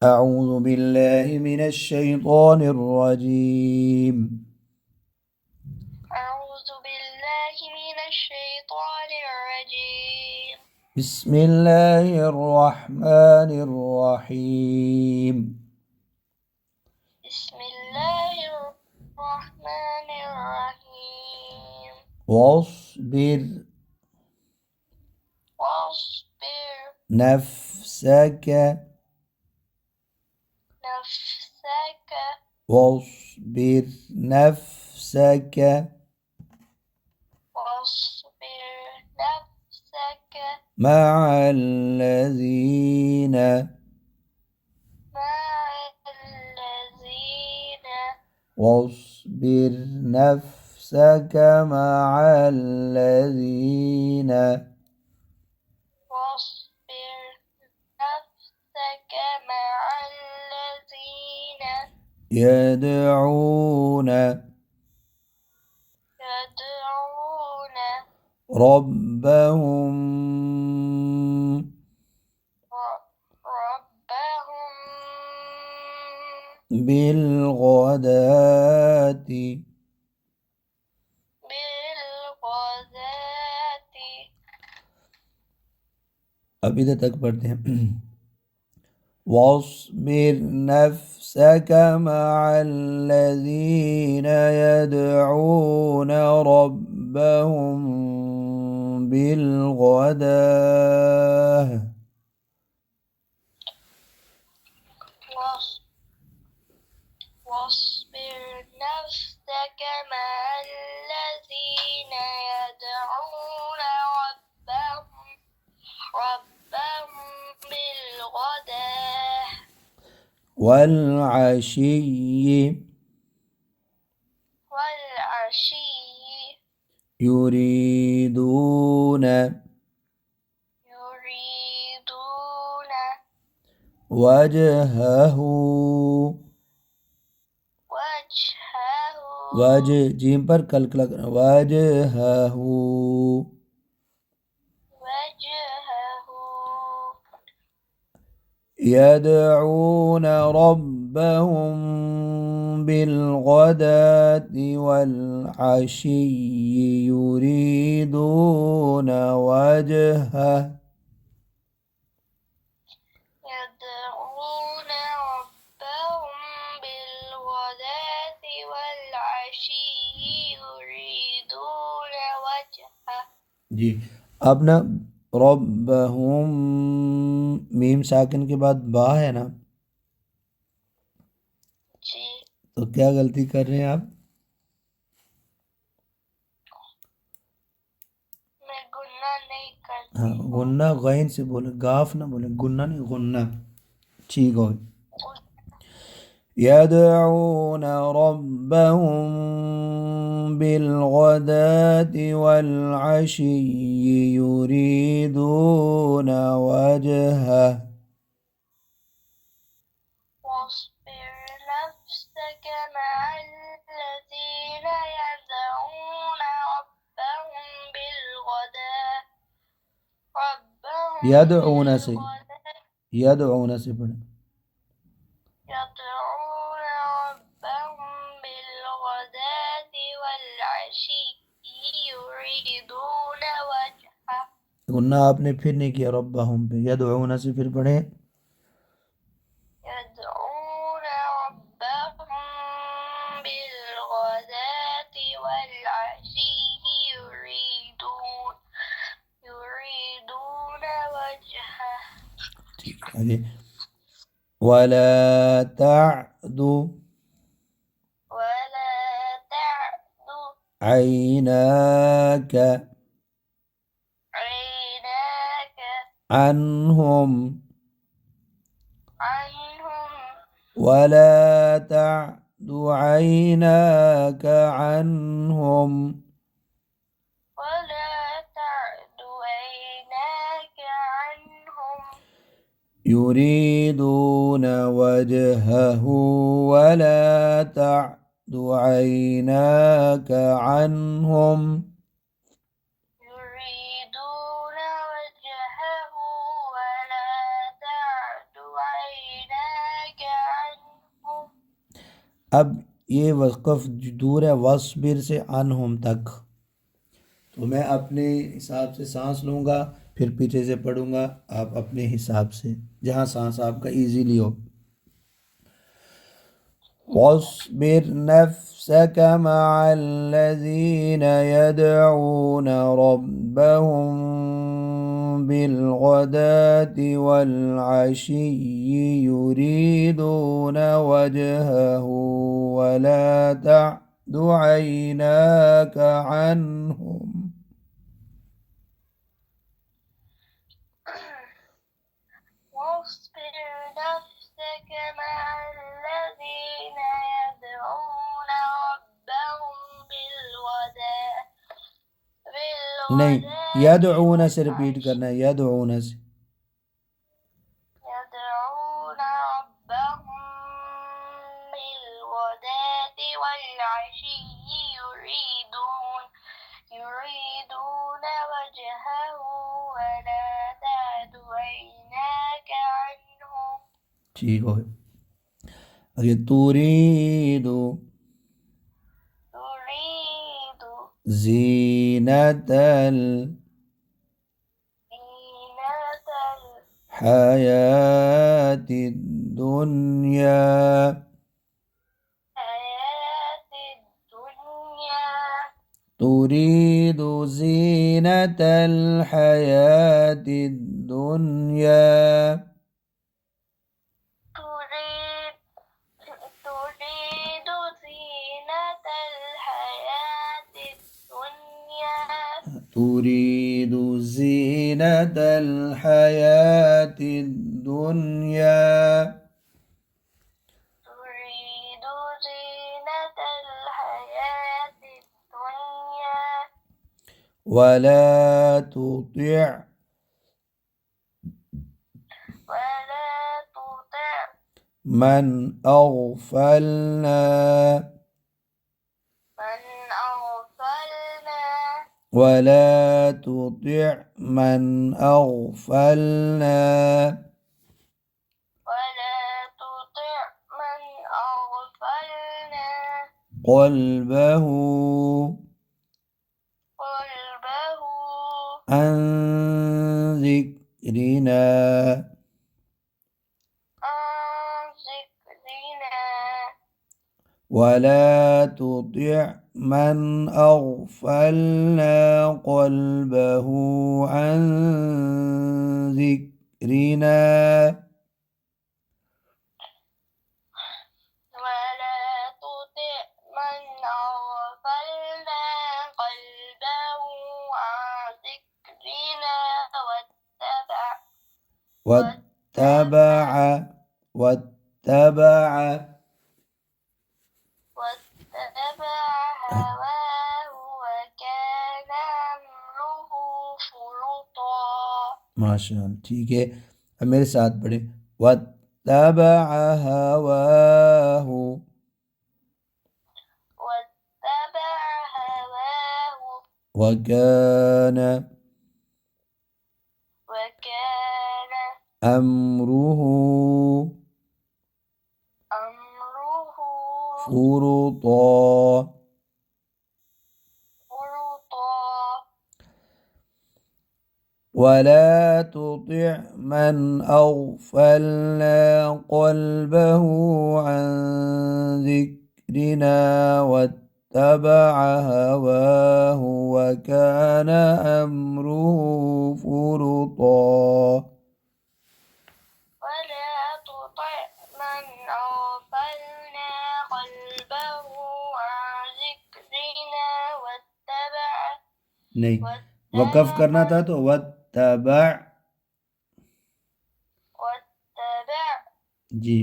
أعوذ بالله من الشيطان الرجيم. أعوذ بالله من الشيطان الرجيم. بسم الله الرحمن الرحيم. بسم الله الرحمن الرحيم. واصبر واصبر نفسك نفسك واصبر نفسك واصبر نفسك مع الذين مع الذين واصبر نفسك مع الذين واصبر نفسك مع الذين يدعون يدعون ربهم ربهم بالغداة بالغداة अब इधर तक पढ़ते हैं واصبر نفسك مع الذين يدعون ربهم بالغداة واصبر نفسك مع الذين يدعون ربهم بالغداة والعشي والعشي يريدون يريدون وجهه وجهه जीम पर कल कल वजहه يدعون ربهم بالغداة والعشي يريدون وجهه يدعون ربهم بالغداة والعشي يريدون وجهه जी अब ना रब्बहुम मीम साकिन के बाद बा है ना, जी तो क्या गलती कर रहे हैं आप? मैं गुनाह नहीं करती हाँ, हूँ। गुन्ना गैन से बोले, गाफ ना बोले, गुन्ना नहीं गुन्ना। ठीक हो। يدعون ربهم بالغداة والعشي يريدون وجهه واصبر نفسك مع الذين يدعون ربهم بالغداة يدعون से يدعون से पढ़े يدعون ربهم بالغداة والعشي يريدون وجهه गुन्ना आपने फिर नहीं किया, रब्बहुम पे यदउना से फिर पढ़े يدعون ربهم بالغداة والعشي يريدون وجهه ठीक है आगे ولا تعد ولا تعد عيناك عيناك عنهم عنهم ولا تعد عيناك عنهم ولا تعد عيناك عنهم يريدون وجهه ولا تعد عيناك عنهم يريدون وجهه ولا تعد عيناك अब ये वक़फ़ दूर है वस्बिर से अनहुम तक, तो मैं अपने हिसाब से सांस लूँगा, फिर पीछे से पढ़ूँगा, आप अपने हिसाब से जहाँ सांस आपका इजीली हो। واصبر نفسك مع الذين يدعون ربهم بالغداة والعشي يريدون وجهه ولا تعد عيناك عنهم. واصبر نفسك مع الذين يدعون ربهم नहीं, بالغداة यदऊन से रिपीट والعشي करना है, यदऊन से। يدعون ربهم بالغداة والعشي يريدون وجهه ولا تعد عيناك عنهم. ठीक हो, आगे तुरीदु تريد जीनतल زينة हयाति दुनिया الحياة الدنيا. तुरीदु जीनतल हयाति दुनिया تريد زينة الحياة الدنيا. تريد زينة الحياة الدنيا تريد زينة الحياة الدنيا. ولا تطع من أغفلنا ولا تطع من أغفلنا قلبه عن ذكرنا ولا تطع من أغفلنا قلبه عن ذكرنا واتبع هواه وكان أمره فرطا. माशाअल्लाह, ठीक है। अब मेरे साथ पढ़े, वत्तबअ हवाहु واتبع هواه وكان أمره فرطا ولا تطع من أغفلنا قلبه عن ذكرنا واتبع هواه وكان أمره فرطا ولا تطع من أغفلنا قلبه عن ذكرنا واتبع नहीं, वक़फ़ करना था तो वत्तबअ जी।